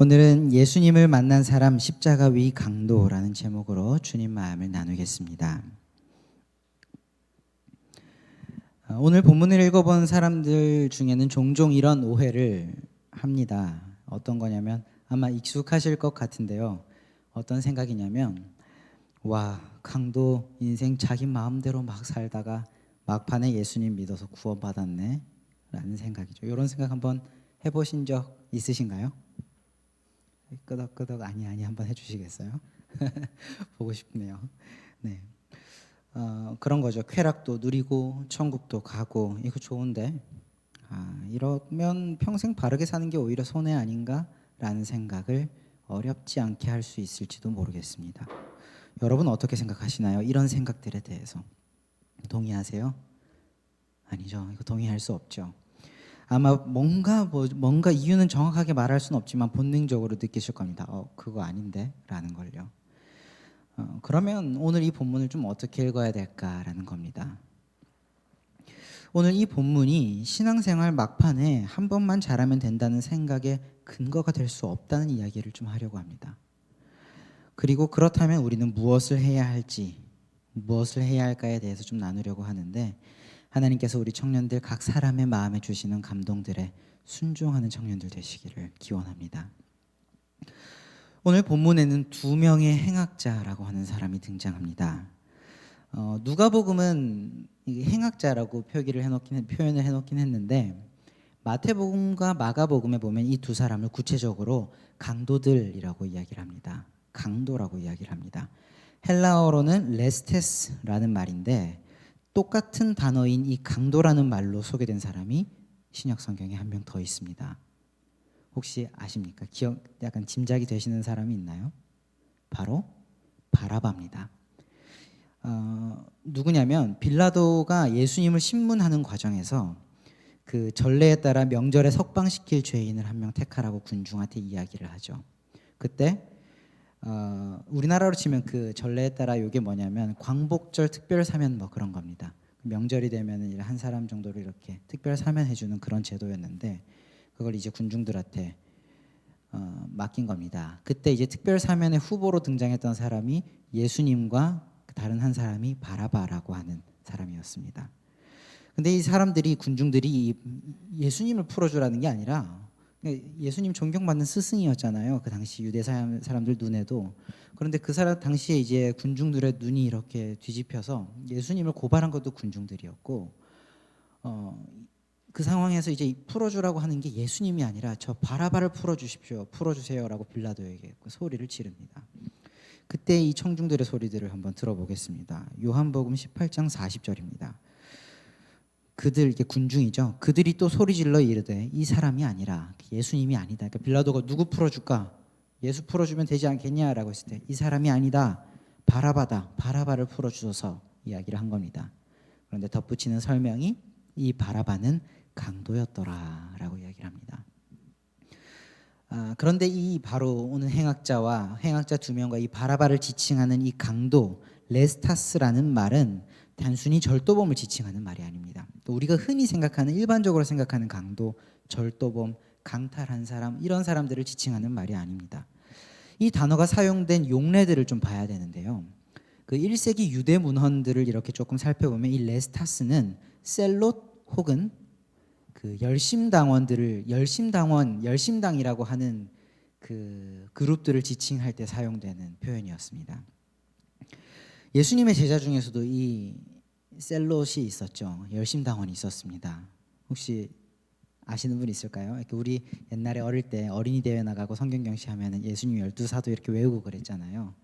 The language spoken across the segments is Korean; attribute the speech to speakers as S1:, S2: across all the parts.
S1: 오늘은 예수님을 만난 사람 십자가 위 강도라는 제목으로 주님 마음을 나누겠습니다. 오늘 본문을 읽어본 사람들 중에는 종종 이런 오해를 합니다. 어떤 거냐면 아마 익숙하실 것 같은데요. 어떤 생각이냐면 와, 강도 인생 자기 마음대로 막 살다가 막판에 예수님 믿어서 구원받았네 라는 생각이죠. 이런 생각 한번 해보신 적 있으신가요? 끄덕끄덕 아니 한번 해주시겠어요? 보고 싶네요. 네, 그런 거죠. 쾌락도 누리고 천국도 가고 이거 좋은데 이러면 평생 바르게 사는 게 오히려 손해 아닌가라는 생각을 어렵지 않게 할 수 있을지도 모르겠습니다. 여러분 어떻게 생각하시나요? 이런 생각들에 대해서 동의하세요? 아니죠. 이거 동의할 수 없죠. 아마 뭔가 이유는 정확하게 말할 수는 없지만 본능적으로 느끼실 겁니다. 그거 아닌데 라는 걸요. 그러면 오늘 이 본문을 좀 어떻게 읽어야 될까라는 겁니다. 오늘 이 본문이 신앙생활 막판에 한 번만 잘하면 된다는 생각에 근거가 될 수 없다는 이야기를 좀 하려고 합니다. 그리고 그렇다면 우리는 무엇을 해야 할지, 무엇을 해야 할까에 대해서 좀 나누려고 하는데, 하나님께서 우리 청년들 각 사람의 마음에 주시는 감동들에 순종하는 청년들 되시기를 기원합니다. 오늘 본문에는 두 명의 행악자라고 하는 사람이 등장합니다. 누가복음은 행악자라고 표현을 해놓긴 했는데, 마태복음과 마가복음에 보면 이 두 사람을 구체적으로 강도들이라고 이야기를 합니다. 강도라고 이야기를 합니다. 헬라어로는 레스테스라는 말인데, 똑같은 단어인 이 강도라는 말로 소개된 사람이 신약 성경에 한 명 더 있습니다. 혹시 아십니까? 약간 짐작이 되시는 사람이 있나요? 바로 바라바입니다. 누구냐면 빌라도가 예수님을 신문하는 과정에서 그 전례에 따라 명절에 석방시킬 죄인을 한 명 택하라고 군중한테 이야기를 하죠. 그때 우리나라로 치면 그 전례에 따라 이게 뭐냐면 광복절 특별 사면 뭐 그런 겁니다. 명절이 되면은 한 사람 정도를 이렇게 특별 사면해 주는 그런 제도였는데, 그걸 이제 군중들한테 맡긴 겁니다. 그때 이제 특별 사면의 후보로 등장했던 사람이 예수님과 다른 한 사람이 바라바라고 하는 사람이었습니다. 근데 이 사람들이, 군중들이 예수님을 풀어주라는 게 아니라, 예수님 존경받는 스승이었잖아요. 그 당시 유대 사람들 눈에도. 그런데 그 사람 당시에 이제 군중들의 눈이 이렇게 뒤집혀서 예수님을 고발한 것도 군중들이었고, 그 상황에서 이제 풀어주라고 하는 게 예수님이 아니라 저 바라바를 풀어주십시오, 풀어주세요라고 빌라도에게 소리를 지릅니다. 그때 이 청중들의 소리들을 한번 들어보겠습니다. 요한복음 18장 40절입니다. 그들, 이게 군중이죠. 그들이 또 소리질러 이르되 이 사람이 아니라, 예수님이 아니다. 그러니까 빌라도가 누구 풀어줄까? 예수 풀어주면 되지 않겠냐라고 했을 때 이 사람이 아니다, 바라바다, 바라바를 풀어주셔서 이야기를 한 겁니다. 그런데 덧붙이는 설명이 이 바라바는 강도였더라라고 이야기를 합니다. 그런데 이 바로 오늘 행악자 두 명과 이 바라바를 지칭하는 이 강도 레스타스라는 말은 단순히 절도범을 지칭하는 말이 아닙니다. 또 우리가 흔히 생각하는, 일반적으로 생각하는 강도, 절도범, 강탈한 사람, 이런 사람들을 지칭하는 말이 아닙니다. 이 단어가 사용된 용례들을 좀 봐야 되는데요. 그 1세기 유대 문헌들을 이렇게 조금 살펴보면 이 레스타스는 셀롯 혹은 그 열심당이라고 하는 그 그룹들을 지칭할 때 사용되는 표현이었습니다. 예수님의 제자 중에서도 이 셀롯이 있었죠. 열심당원이 있었습니다. 혹시 아시는 분 있을까요? 우리 옛날에 어릴 때 어린이 대회 나가고 성경 경시하면 예수님 12사도 이렇게 외우고 그랬잖아요.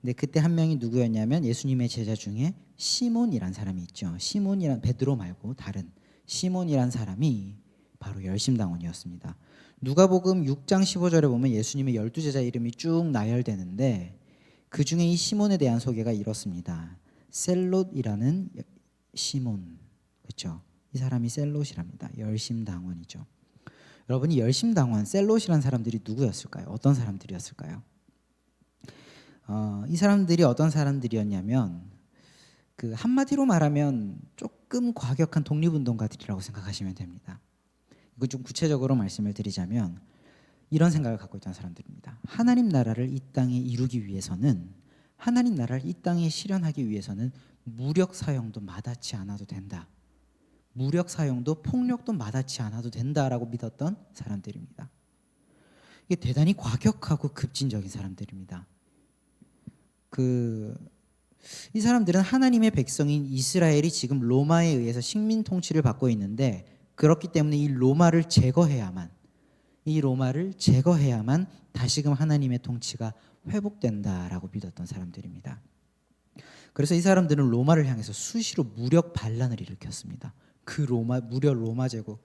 S1: 근데 그때 한 명이 누구였냐면 예수님의 제자 중에 시몬이란 사람이 있죠. 시몬이란, 베드로 말고 다른 시몬이란 사람이 바로 열심당원이었습니다. 누가복음 6장 15절에 보면 예수님의 12제자 이름이 쭉 나열되는데, 그 중에 이 시몬에 대한 소개가 이렇습니다. 셀롯이라는 시몬, 그렇죠? 이 사람이 셀롯이랍니다. 열심당원이죠. 여러분이 열심당원, 셀롯이라는 사람들이 누구였을까요? 어떤 사람들이었을까요? 이 사람들이 어떤 사람들이었냐면, 그 한마디로 말하면 조금 과격한 독립운동가들이라고 생각하시면 됩니다. 이거 좀 구체적으로 말씀을 드리자면, 이런 생각을 갖고 있던 사람들입니다. 하나님 나라를 이 땅에 이루기 위해서는, 하나님 나라를 이 땅에 실현하기 위해서는 무력 사용도 마다치 않아도 된다. 무력 사용도 폭력도 마다치 않아도 된다라고 믿었던 사람들입니다. 이게 대단히 과격하고 급진적인 사람들입니다. 이 사람들은 하나님의 백성인 이스라엘이 지금 로마에 의해서 식민 통치를 받고 있는데, 그렇기 때문에 이 로마를 제거해야만 다시금 하나님의 통치가 회복된다라고 믿었던 사람들입니다. 그래서 이 사람들은 로마를 향해서 수시로 무력 반란을 일으켰습니다. 무려 로마 제국,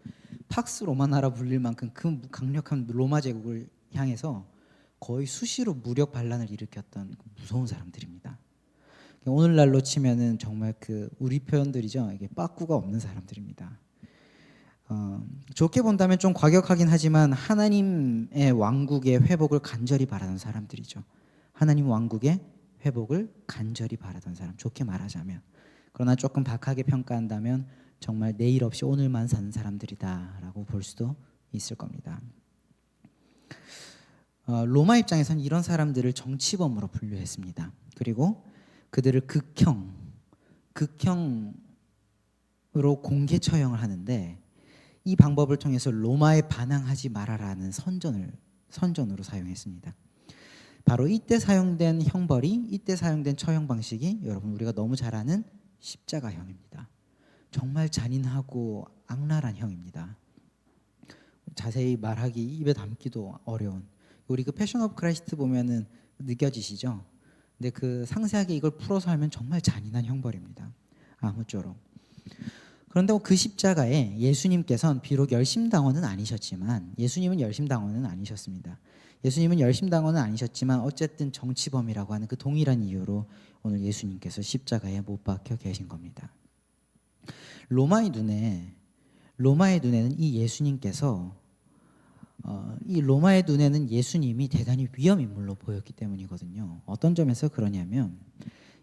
S1: 팍스 로마나라 불릴 만큼 그 강력한 로마 제국을 향해서 거의 수시로 무력 반란을 일으켰던 무서운 사람들입니다. 오늘날로 치면은 정말 우리 표현들이죠. 이게 빠꾸가 없는 사람들입니다. 좋게 본다면 좀 과격하긴 하지만 하나님의 왕국의 회복을 간절히 바라던 사람들이죠. 하나님 왕국의 회복을 간절히 바라던 사람, 좋게 말하자면. 그러나 조금 박하게 평가한다면 정말 내일 없이 오늘만 사는 사람들이다라고 볼 수도 있을 겁니다. 로마 입장에서는 이런 사람들을 정치범으로 분류했습니다. 그리고 그들을 극형으로 공개 처형을 하는데, 이 방법을 통해서 로마에 반항하지 말아라는 선전으로 사용했습니다. 바로 이때 사용된 형벌이, 이때 사용된 처형 방식이 여러분 우리가 너무 잘 아는 십자가형입니다. 정말 잔인하고 악랄한 형입니다. 자세히 말하기, 입에 담기도 어려운. 우리 패션 오브 크라이스트 보면은 느껴지시죠? 근데 상세하게 이걸 풀어서 하면 정말 잔인한 형벌입니다. 아무쪼록. 그런데 그 십자가에 예수님께서는 비록 열심당원은 아니셨지만, 예수님은 열심당원은 아니셨지만 어쨌든 정치범이라고 하는 그 동일한 이유로 오늘 예수님께서 십자가에 못 박혀 계신 겁니다. 로마의 눈에는 로마의 눈에는 예수님이 대단히 위험인물로 보였기 때문이거든요. 어떤 점에서 그러냐면,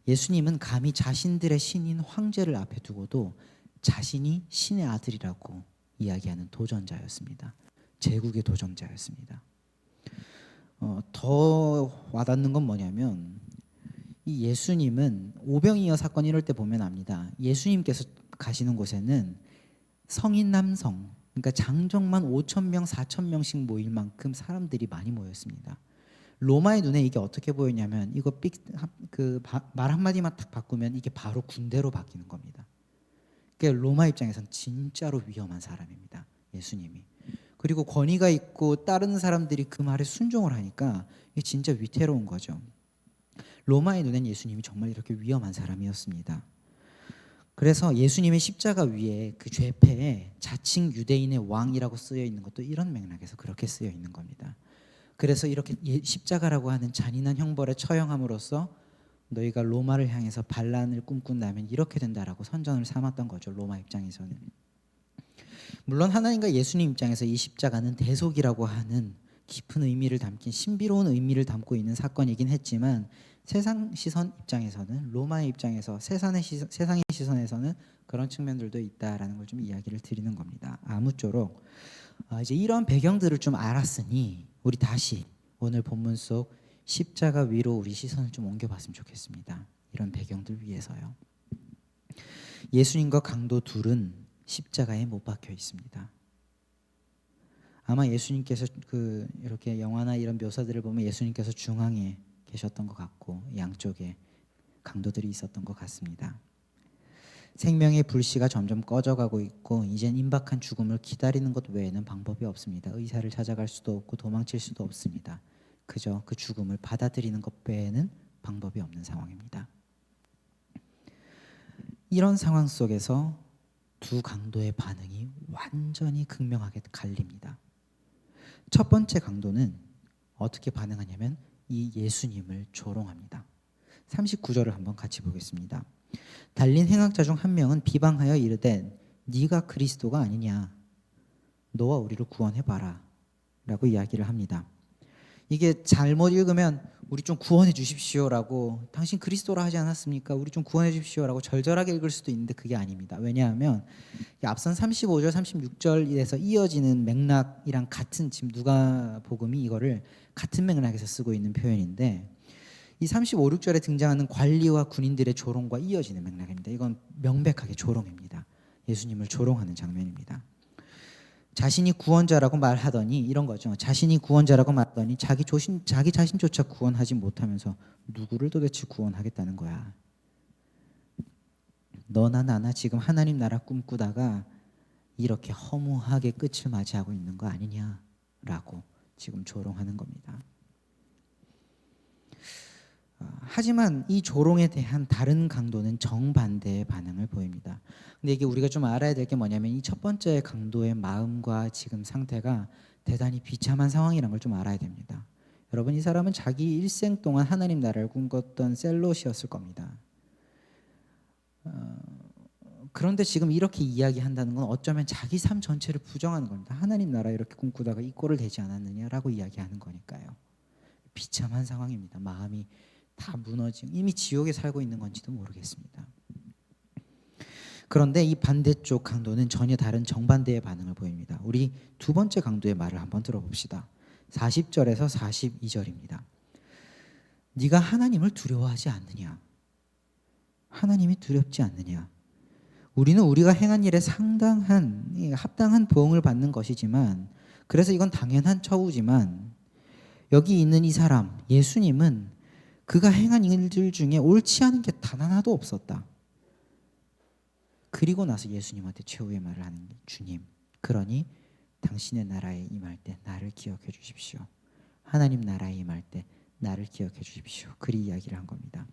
S1: 예수님은 감히 자신들의 신인 황제를 앞에 두고도 자신이 신의 아들이라고 이야기하는 도전자였습니다. 제국의 도전자였습니다. 더 와닿는 건 뭐냐면, 이 예수님은 오병이어 사건 이럴 때 보면 압니다. 예수님께서 가시는 곳에는 성인 남성, 그러니까 장정만 5,000명, 4,000명씩 모일 만큼 사람들이 많이 모였습니다. 로마의 눈에 이게 어떻게 보였냐면, 이거 말 한마디만 딱 바꾸면 이게 바로 군대로 바뀌는 겁니다. 그러니까 로마 입장에서는 진짜로 위험한 사람입니다, 예수님이. 그리고 권위가 있고 다른 사람들이 그 말에 순종을 하니까 이게 진짜 위태로운 거죠. 로마의 눈엔 예수님이 정말 이렇게 위험한 사람이었습니다. 그래서 예수님의 십자가 위에 그 죄패에 자칭 유대인의 왕이라고 쓰여 있는 것도 이런 맥락에서 그렇게 쓰여 있는 겁니다. 그래서 이렇게 십자가라고 하는 잔인한 형벌에 처형함으로써 너희가 로마를 향해서 반란을 꿈꾼다면 이렇게 된다라고 선전을 삼았던 거죠, 로마 입장에서는. 물론 하나님과 예수님 입장에서 이 십자가는 대속이라고 하는 깊은 의미를 담긴, 신비로운 의미를 담고 있는 사건이긴 했지만, 세상 시선 입장에서는, 로마의 입장에서, 세상의 시선에서는 그런 측면들도 있다라는 걸 좀 이야기를 드리는 겁니다. 아무쪼록 이제 이런 배경들을 좀 알았으니 우리 다시 오늘 본문 속 십자가 위로 우리 시선을 좀 옮겨봤으면 좋겠습니다. 이런 배경들 위해서요. 예수님과 강도 둘은 십자가에 못 박혀 있습니다. 아마 예수님께서 이렇게 영화나 이런 묘사들을 보면 예수님께서 중앙에 계셨던 것 같고 양쪽에 강도들이 있었던 것 같습니다. 생명의 불씨가 점점 꺼져가고 있고 이젠 임박한 죽음을 기다리는 것 외에는 방법이 없습니다. 의사를 찾아갈 수도 없고 도망칠 수도 없습니다. 그저 그 죽음을 받아들이는 것 외에는 방법이 없는 상황입니다. 이런 상황 속에서 두 강도의 반응이 완전히 극명하게 갈립니다. 첫 번째 강도는 어떻게 반응하냐면 이 예수님을 조롱합니다. 39절을 한번 같이 보겠습니다. 달린 행악자 중 한 명은 비방하여 이르되 네가 그리스도가 아니냐, 너와 우리를 구원해봐라 라고 이야기를 합니다. 이게 잘못 읽으면 우리 좀 구원해 주십시오라고, 당신 그리스도라 하지 않았습니까? 우리 좀 구원해 주십시오라고 절절하게 읽을 수도 있는데 그게 아닙니다. 왜냐하면 앞선 35절, 36절에서 이어지는 맥락이랑 같은, 지금 누가복음이 이거를 같은 맥락에서 쓰고 있는 표현인데, 이 35, 6절에 등장하는 관리와 군인들의 조롱과 이어지는 맥락입니다. 이건 명백하게 조롱입니다. 예수님을 조롱하는 장면입니다. 자신이 구원자라고 말하더니, 이런 거죠. 자신이 구원자라고 말하더니 자기 자신조차 구원하지 못하면서 누구를 도대체 구원하겠다는 거야. 너나 나나 지금 하나님 나라 꿈꾸다가 이렇게 허무하게 끝을 맞이하고 있는 거 아니냐라고 지금 조롱하는 겁니다. 하지만 이 조롱에 대한 다른 강도는 정반대의 반응을 보입니다. 근데 이게 우리가 좀 알아야 될 게 뭐냐면, 이 첫 번째 강도의 마음과 지금 상태가 대단히 비참한 상황이라는 걸 좀 알아야 됩니다. 여러분, 이 사람은 자기 일생 동안 하나님 나라를 꿈꿨던 셀롯이었을 겁니다. 그런데 지금 이렇게 이야기한다는 건 어쩌면 자기 삶 전체를 부정하는 겁니다. 하나님 나라 이렇게 꿈꾸다가 이 꼴을 되지 않았느냐라고 이야기하는 거니까요. 비참한 상황입니다. 마음이 다 무너지고 이미 지옥에 살고 있는 건지도 모르겠습니다. 그런데 이 반대쪽 강도는 전혀 다른 정반대의 반응을 보입니다. 우리 두 번째 강도의 말을 한번 들어봅시다. 40절에서 42절입니다. 네가 하나님을 두려워하지 않느냐? 하나님이 두렵지 않느냐? 우리는 우리가 행한 일에 합당한 보응을 받는 것이지만, 그래서 이건 당연한 처우지만, 여기 있는 이 사람 예수님은 그가 행한 일들 중에 옳지 않은 게 단 하나도 없었다. 그리고 나서 예수님한테 최후의 말을 하는 게, 주님, 그러니 당신의 나라에 임할 때 나를 기억해 주십시오. 하나님 나라에 임할 때 나를 기억해 주십시오. 그리 이야기를 한 겁니다.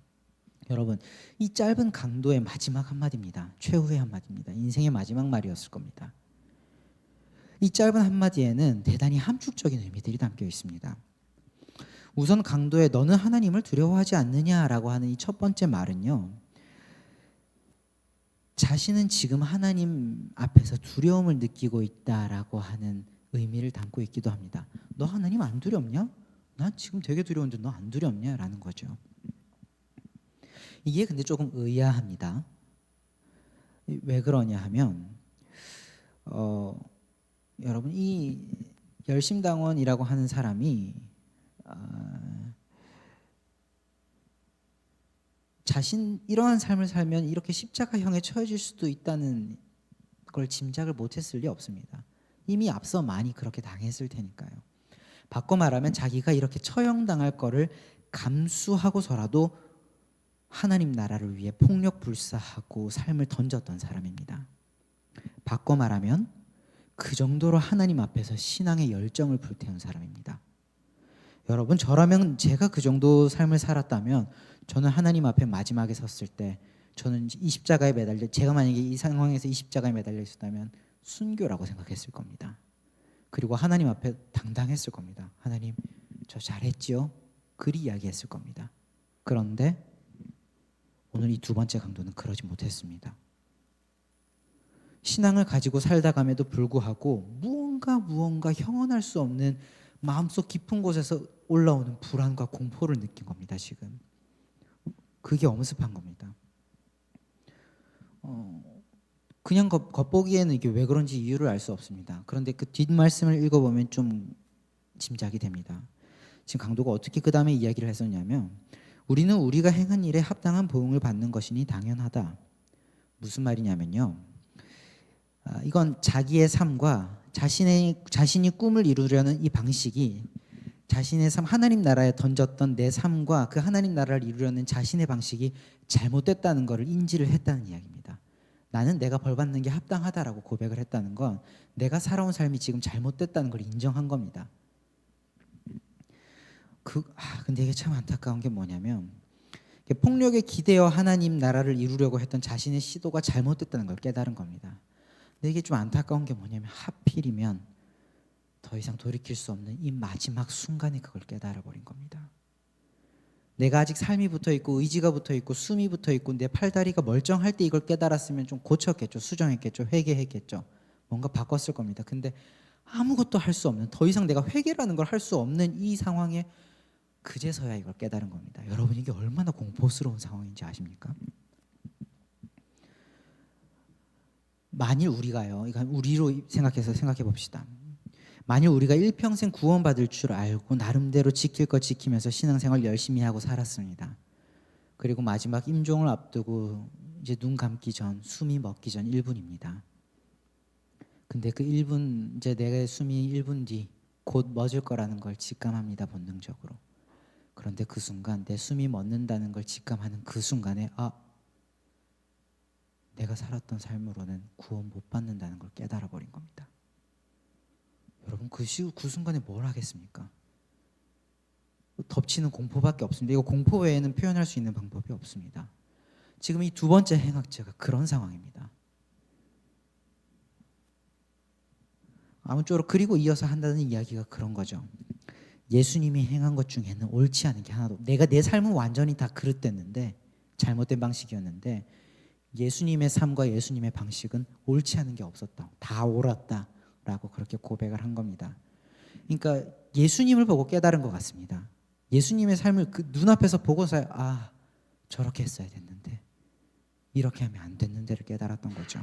S1: 여러분, 이 짧은 강도의 마지막 한마디입니다. 최후의 한마디입니다. 인생의 마지막 말이었을 겁니다. 이 짧은 한마디에는 대단히 함축적인 의미들이 담겨 있습니다. 우선 강도의 너는 하나님을 두려워하지 않느냐라고 하는 이 첫 번째 말은요, 자신은 지금 하나님 앞에서 두려움을 느끼고 있다라고 하는 의미를 담고 있기도 합니다. 너 하나님 안 두렵냐? 난 지금 되게 두려운데 너 안 두렵냐? 라는 거죠. 이게 근데 조금 의아합니다. 왜 그러냐 하면, 여러분, 이 열심당원이라고 하는 사람이 이러한 삶을 살면 이렇게 십자가형에 처해질 수도 있다는 걸 짐작을 못했을 리 없습니다. 이미 앞서 많이 그렇게 당했을 테니까요. 바꿔 말하면 자기가 이렇게 처형당할 거를 감수하고서라도 하나님 나라를 위해 폭력 불사하고 삶을 던졌던 사람입니다. 바꿔 말하면 그 정도로 하나님 앞에서 신앙의 열정을 불태운 사람입니다. 여러분, 저라면, 제가 그 정도 삶을 살았다면, 저는 하나님 앞에 마지막에 섰을 때, 저는 이 십자가에 매달려, 제가 만약에 이 상황에서 이 십자가에 매달려 있었다면 순교라고 생각했을 겁니다. 그리고 하나님 앞에 당당했을 겁니다. 하나님, 저 잘했지요? 그리 이야기했을 겁니다. 그런데 오늘 이 두 번째 강도는 그러지 못했습니다. 신앙을 가지고 살다감에도 불구하고 무언가 형언할 수 없는 마음속 깊은 곳에서 올라오는 불안과 공포를 느낀 겁니다. 지금 그게 엄습한 겁니다. 그냥 겉보기에는 이게 왜 그런지 이유를 알 수 없습니다. 그런데 그 뒷말씀을 읽어보면 좀 짐작이 됩니다. 지금 강도가 어떻게 그 다음에 이야기를 했었냐면, 우리는 우리가 행한 일에 합당한 보응을 받는 것이니 당연하다. 무슨 말이냐면요, 이건 자기의 삶과 자신이 꿈을 이루려는 이 방식이, 자신의 삶, 하나님 나라에 던졌던 내 삶과 그 하나님 나라를 이루려는 자신의 방식이 잘못됐다는 것을 인지를 했다는 이야기입니다. 나는 내가 벌 받는 게 합당하다라고 고백을 했다는 건 내가 살아온 삶이 지금 잘못됐다는 걸 인정한 겁니다. 근데 이게 참 안타까운 게 뭐냐면, 폭력에 기대어 하나님 나라를 이루려고 했던 자신의 시도가 잘못됐다는 걸 깨달은 겁니다. 근데 이게 좀 안타까운 게 뭐냐면, 하필이면 더 이상 돌이킬 수 없는 이 마지막 순간에 그걸 깨달아 버린 겁니다. 내가 아직 삶이 붙어 있고 의지가 붙어 있고 숨이 붙어 있고 내 팔다리가 멀쩡할 때 이걸 깨달았으면 좀 고쳤겠죠. 수정했겠죠. 회개했겠죠. 뭔가 바꿨을 겁니다. 근데 아무것도 할 수 없는, 더 이상 내가 회개라는 걸 할 수 없는 이 상황에 그제서야 이걸 깨달은 겁니다. 여러분, 이게 얼마나 공포스러운 상황인지 아십니까? 만일 우리가요, 이건 우리로 생각해서 생각해 봅시다. 만일 우리가 일평생 구원받을 줄 알고 나름대로 지킬 것 지키면서 신앙생활 열심히 하고 살았습니다. 그리고 마지막 임종을 앞두고 이제 눈 감기 전, 숨이 멎기 전 1분입니다. 근데 그 1분, 이제 내 숨이 1분 뒤 곧 멎을 거라는 걸 직감합니다, 본능적으로. 그런데 그 순간, 내 숨이 멎는다는 걸 직감하는 그 순간에, 내가 살았던 삶으로는 구원 못 받는다는 걸 깨달아 버린 겁니다. 여러분, 그 순간에 뭘 하겠습니까? 덮치는 공포밖에 없습니다. 이거 공포 외에는 표현할 수 있는 방법이 없습니다. 지금 이 두 번째 행악자가 그런 상황입니다. 아무쪼록 그리고 이어서 한다는 이야기가 그런 거죠. 예수님이 행한 것 중에는 옳지 않은 게 하나도, 내가 내 삶은 완전히 다 그릇됐는데, 잘못된 방식이었는데 예수님의 삶과 예수님의 방식은 옳지 않은 게 없었다, 다 옳았다라고 그렇게 고백을 한 겁니다. 그러니까 예수님을 보고 깨달은 것 같습니다. 예수님의 삶을 그 눈앞에서 보고서 저렇게 했어야 됐는데, 이렇게 하면 안 됐는데를 깨달았던 거죠.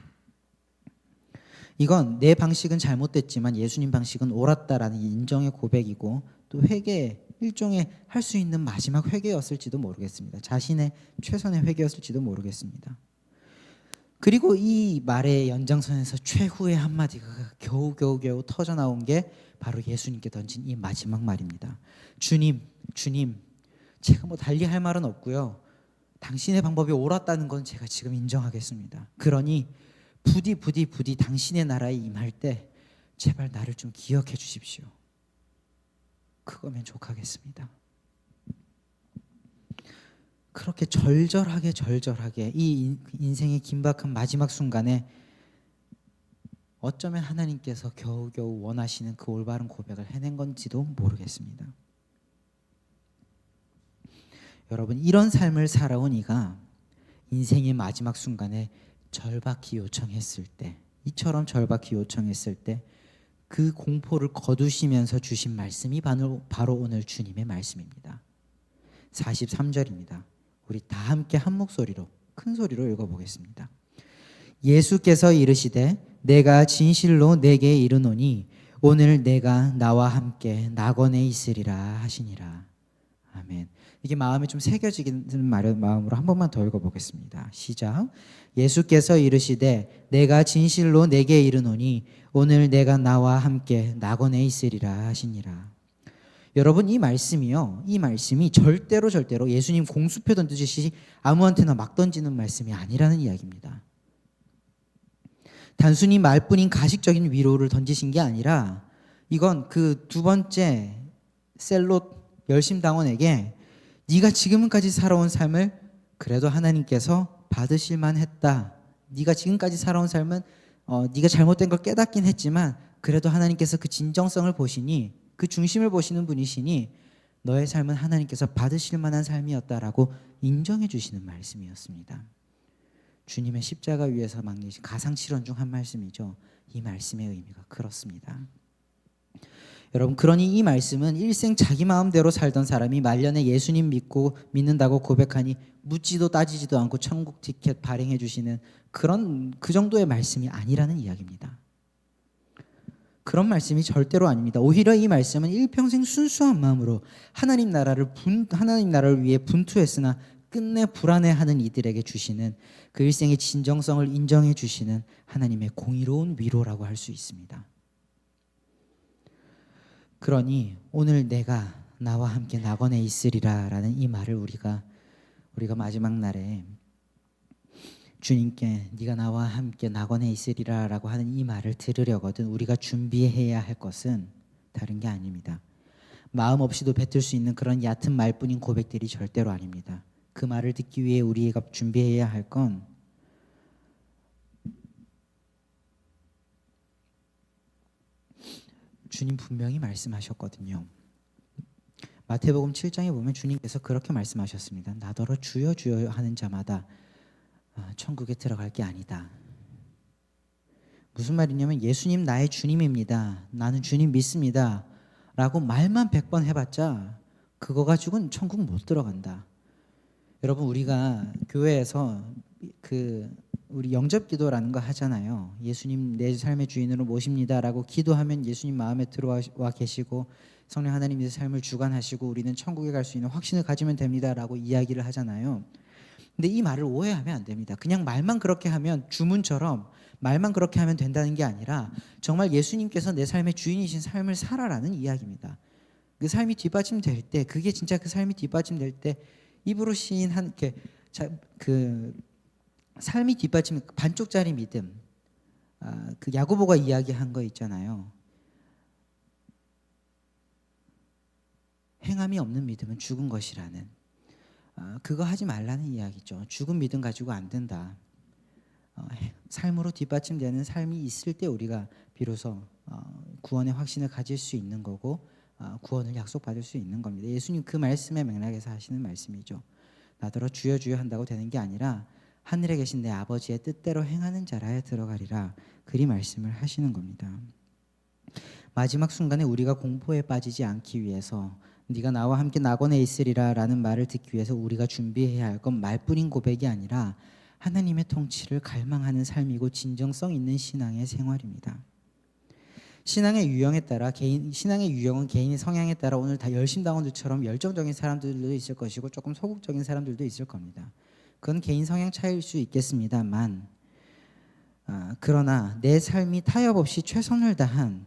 S1: 이건 내 방식은 잘못됐지만 예수님 방식은 옳았다라는 인정의 고백이고, 또 회개, 일종의 할 수 있는 마지막 회개였을지도 모르겠습니다. 자신의 최선의 회개였을지도 모르겠습니다. 그리고 이 말의 연장선에서 최후의 한마디가 겨우 터져나온 게 바로 예수님께 던진 이 마지막 말입니다. 주님, 제가 뭐 달리 할 말은 없고요, 당신의 방법이 옳았다는 건 제가 지금 인정하겠습니다. 그러니 부디 당신의 나라에 임할 때 제발 나를 좀 기억해 주십시오. 그거면 족하겠습니다. 그렇게 절절하게 이 인생의 긴박한 마지막 순간에 어쩌면 하나님께서 겨우겨우 원하시는 그 올바른 고백을 해낸 건지도 모르겠습니다. 여러분, 이런 삶을 살아온 이가 인생의 마지막 순간에 절박히 요청했을 때, 이처럼 절박히 요청했을 때 그 공포를 거두시면서 주신 말씀이 바로 오늘 주님의 말씀입니다. 43절입니다. 우리 다 함께 한 목소리로, 큰 소리로 읽어보겠습니다. 예수께서 이르시되 내가 진실로 내게 이르노니 오늘 내가 나와 함께 낙원에 있으리라 하시니라. 아멘. 이게 마음에 좀 새겨지는 마음으로 한 번만 더 읽어보겠습니다. 시작. 예수께서 이르시되 내가 진실로 내게 이르노니 오늘 내가 나와 함께 낙원에 있으리라 하시니라. 여러분, 이 말씀이 절대로 예수님 공수표 던지듯이 아무한테나 막 던지는 말씀이 아니라는 이야기입니다. 단순히 말뿐인 가식적인 위로를 던지신 게 아니라, 이건 그 두 번째 셀롯 열심당원에게 네가 지금까지 살아온 삶을 그래도 하나님께서 받으실 만했다. 네가 지금까지 살아온 삶은 네가 잘못된 걸 깨닫긴 했지만 그래도 하나님께서 그 진정성을 보시니, 그 중심을 보시는 분이시니 너의 삶은 하나님께서 받으실 만한 삶이었다라고 인정해 주시는 말씀이었습니다. 주님의 십자가 위에서 맡기신 가상실현 중 한 말씀이죠. 이 말씀의 의미가 그렇습니다. 여러분, 그러니 이 말씀은 일생 자기 마음대로 살던 사람이 말년에 예수님 믿는다고 고백하니 묻지도 따지지도 않고 천국 티켓 발행해 주시는 그 정도의 말씀이 아니라는 이야기입니다. 그런 말씀이 절대로 아닙니다. 오히려 이 말씀은 일평생 순수한 마음으로 하나님 나라를 위해 분투했으나 끝내 불안해하는 이들에게 주시는 그 일생의 진정성을 인정해 주시는 하나님의 공의로운 위로라고 할 수 있습니다. 그러니 오늘 내가 나와 함께 낙원에 있으리라 라는 이 말을 우리가 마지막 날에 주님께 네가 나와 함께 낙원에 있으리라 라고 하는 이 말을 들으려거든 우리가 준비해야 할 것은 다른 게 아닙니다. 마음 없이도 뱉을 수 있는 그런 얕은 말뿐인 고백들이 절대로 아닙니다. 그 말을 듣기 위해 우리가 준비해야 할 건 주님 분명히 말씀하셨거든요. 마태복음 7장에 보면 주님께서 그렇게 말씀하셨습니다. 나더러 주여 주여 하는 자마다 천국에 들어갈 게 아니다. 무슨 말이냐면 예수님 나의 주님입니다. 나는 주님 믿습니다. 라고 말만 100번 해봤자 그거 가지고는 천국 못 들어간다. 여러분 우리가 교회에서 우리 영접기도라는 거 하잖아요. 예수님 내 삶의 주인으로 모십니다라고 기도하면 예수님 마음에 들어와 계시고 성령 하나님의 삶을 주관하시고 우리는 천국에 갈 수 있는 확신을 가지면 됩니다라고 이야기를 하잖아요. 근데 이 말을 오해하면 안 됩니다. 그냥 말만 그렇게 하면 주문처럼 말만 그렇게 하면 된다는 게 아니라 정말 예수님께서 내 삶의 주인이신 삶을 살아라는 이야기입니다. 그 삶이 뒷받침될 때, 그게 진짜 그 삶이 뒷받침될 때 입으로 시인한 그 삶이 뒷받침 반쪽짜리 믿음, 그 야고보가 이야기한 거 있잖아요. 행함이 없는 믿음은 죽은 것이라는, 그거 하지 말라는 이야기죠. 죽은 믿음 가지고 안 된다. 삶으로 뒷받침되는 삶이 있을 때 우리가 비로소 구원의 확신을 가질 수 있는 거고 구원을 약속받을 수 있는 겁니다. 예수님 그 말씀의 맥락에서 하시는 말씀이죠. 나더러 주여 주여 한다고 되는 게 아니라 하늘에 계신 내 아버지의 뜻대로 행하는 자라에 들어가리라, 그리 말씀을 하시는 겁니다. 마지막 순간에 우리가 공포에 빠지지 않기 위해서 네가 나와 함께 낙원에 있으리라 라는 말을 듣기 위해서 우리가 준비해야 할 건 말뿐인 고백이 아니라 하나님의 통치를 갈망하는 삶이고 진정성 있는 신앙의 생활입니다. 신앙의 유형에 따라 신앙의 유형은 개인의 성향에 따라 오늘 다 열심당원들처럼 열정적인 사람들도 있을 것이고 조금 소극적인 사람들도 있을 겁니다. 그건 개인 성향 차이일 수 있겠습니다만, 그러나 내 삶이 타협 없이 최선을 다한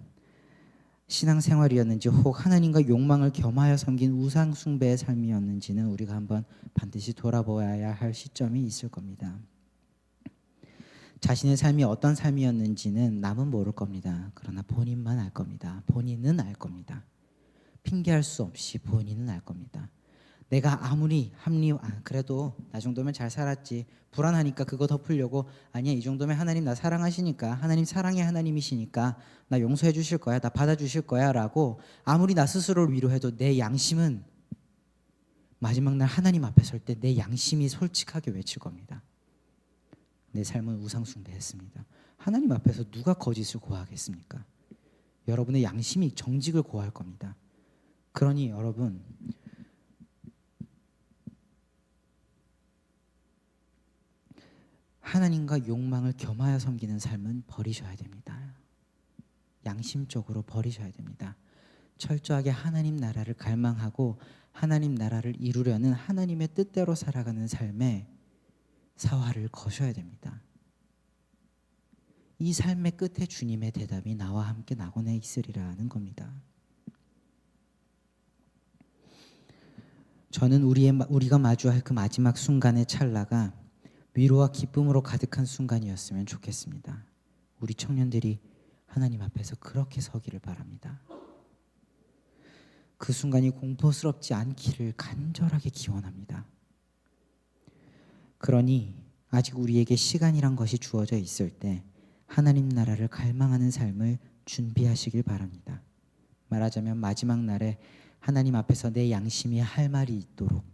S1: 신앙생활이었는지 혹 하나님과 욕망을 겸하여 섬긴 우상 숭배의 삶이었는지는 우리가 한번 반드시 돌아보아야 할 시점이 있을 겁니다. 자신의 삶이 어떤 삶이었는지는 남은 모를 겁니다. 그러나 본인만 알 겁니다. 본인은 알 겁니다. 핑계할 수 없이 본인은 알 겁니다. 내가 아무리 그래도 나 정도면 잘 살았지, 불안하니까 그거 덮으려고, 아니야 이 정도면 하나님 나 사랑하시니까, 하나님 사랑의 하나님이시니까 나 용서해 주실 거야, 나 받아주실 거야 라고 아무리 나 스스로를 위로해도 내 양심은 마지막 날 하나님 앞에 설 때 내 양심이 솔직하게 외칠 겁니다. 내 삶은 우상 숭배했습니다. 하나님 앞에서 누가 거짓을 고하겠습니까? 여러분의 양심이 정직을 고할 겁니다. 그러니 여러분, 하나님과 욕망을 겸하여 섬기는 삶은 버리셔야 됩니다. 양심적으로 버리셔야 됩니다. 철저하게 하나님 나라를 갈망하고 하나님 나라를 이루려는 하나님의 뜻대로 살아가는 삶에 사활을 거셔야 됩니다. 이 삶의 끝에 주님의 대답이 나와 함께 낙원에 있으리라는 겁니다. 저는 우리가 마주할 그 마지막 순간의 찰나가 위로와 기쁨으로 가득한 순간이었으면 좋겠습니다. 우리 청년들이 하나님 앞에서 그렇게 서기를 바랍니다. 그 순간이 공포스럽지 않기를 간절하게 기원합니다. 그러니 아직 우리에게 시간이란 것이 주어져 있을 때 하나님 나라를 갈망하는 삶을 준비하시길 바랍니다. 말하자면 마지막 날에 하나님 앞에서 내 양심이 할 말이 있도록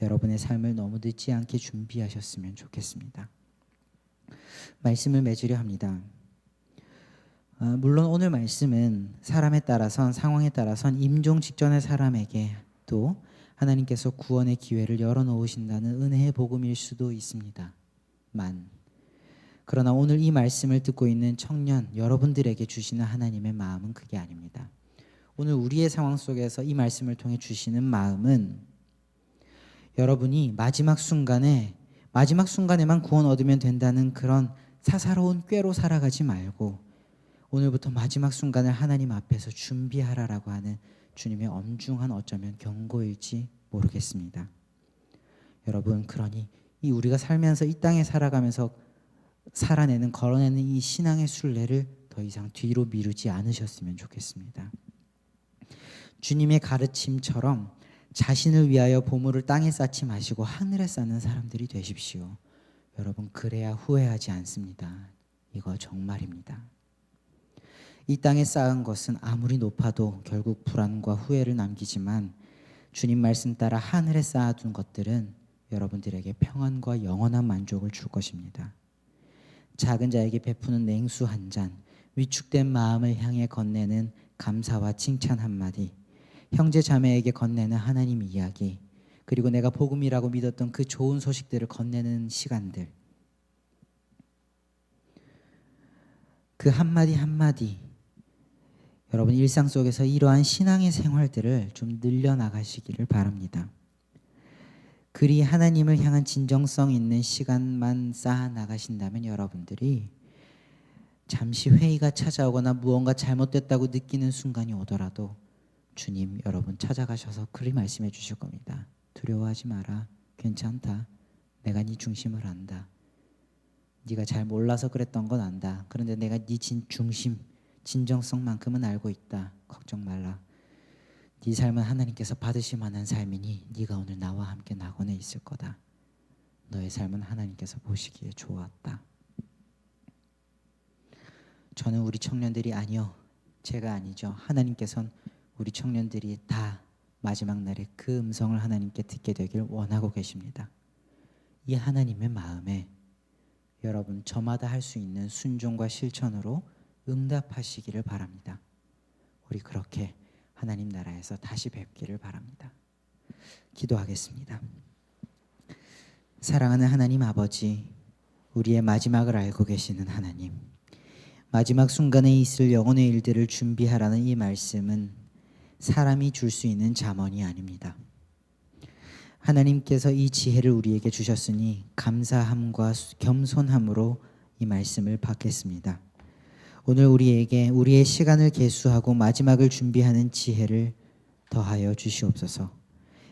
S1: 여러분의 삶을 너무 늦지 않게 준비하셨으면 좋겠습니다. 말씀을 맺으려 합니다. 물론 오늘 말씀은 사람에 따라선, 상황에 따라선 임종 직전의 사람에게 또 하나님께서 구원의 기회를 열어놓으신다는 은혜의 복음일 수도 있습니다만, 그러나 오늘 이 말씀을 듣고 있는 청년 여러분들에게 주시는 하나님의 마음은 그게 아닙니다. 오늘 우리의 상황 속에서 이 말씀을 통해 주시는 마음은 여러분이 마지막 순간에만 구원 얻으면 된다는 그런 사사로운 꾀로 살아가지 말고 오늘부터 마지막 순간을 하나님 앞에서 준비하라라고 하는 주님의 엄중한 어쩌면 경고일지 모르겠습니다. 여러분, 그러니 이 우리가 살면서 이 땅에 살아가면서 걸어내는 이 신앙의 순례를 더 이상 뒤로 미루지 않으셨으면 좋겠습니다. 주님의 가르침처럼 자신을 위하여 보물을 땅에 쌓지 마시고 하늘에 쌓는 사람들이 되십시오. 여러분, 그래야 후회하지 않습니다. 이거 정말입니다. 이 땅에 쌓은 것은 아무리 높아도 결국 불안과 후회를 남기지만 주님 말씀 따라 하늘에 쌓아둔 것들은 여러분들에게 평안과 영원한 만족을 줄 것입니다. 작은 자에게 베푸는 냉수 한 잔, 위축된 마음을 향해 건네는 감사와 칭찬 한마디, 형제 자매에게 건네는 하나님 이야기, 그리고 내가 복음이라고 믿었던 그 좋은 소식들을 건네는 시간들, 그 한마디 한마디, 여러분 일상 속에서 이러한 신앙의 생활들을 좀 늘려나가시기를 바랍니다. 그리 하나님을 향한 진정성 있는 시간만 쌓아 나가신다면 여러분들이 잠시 회의가 찾아오거나 무언가 잘못됐다고 느끼는 순간이 오더라도 주님 여러분 찾아가셔서 그리 말씀해 주실 겁니다. 두려워하지 마라. 괜찮다. 내가 네 중심을 안다. 네가 잘 몰라서 그랬던 건 안다. 그런데 내가 네 중심, 진정성만큼은 알고 있다. 걱정 말라. 네 삶은 하나님께서 받으실 만한 삶이니 네가 오늘 나와 함께 낙원에 있을 거다. 너의 삶은 하나님께서 보시기에 좋았다. 저는 우리 청년들이 아니요. 제가 아니죠. 하나님께서는 우리 청년들이 다 마지막 날에 그 음성을 하나님께 듣게 되길 원하고 계십니다. 이 하나님의 마음에 여러분 저마다 할 수 있는 순종과 실천으로 응답하시기를 바랍니다. 우리 그렇게 하나님 나라에서 다시 뵙기를 바랍니다. 기도하겠습니다. 사랑하는 하나님 아버지, 우리의 마지막을 알고 계시는 하나님, 마지막 순간에 있을 영혼의 일들을 준비하라는 이 말씀은 사람이 줄 수 있는 잠언이 아닙니다. 하나님께서 이 지혜를 우리에게 주셨으니 감사함과 겸손함으로 이 말씀을 받겠습니다. 오늘 우리에게 우리의 시간을 계수하고 마지막을 준비하는 지혜를 더하여 주시옵소서.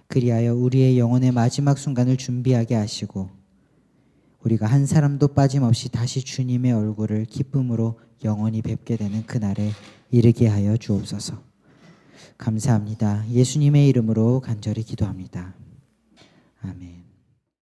S1: 그리하여 우리의 영혼의 마지막 순간을 준비하게 하시고 우리가 한 사람도 빠짐없이 다시 주님의 얼굴을 기쁨으로 영원히 뵙게 되는 그날에 이르게 하여 주옵소서. 감사합니다. 예수님의 이름으로 간절히 기도합니다. 아멘.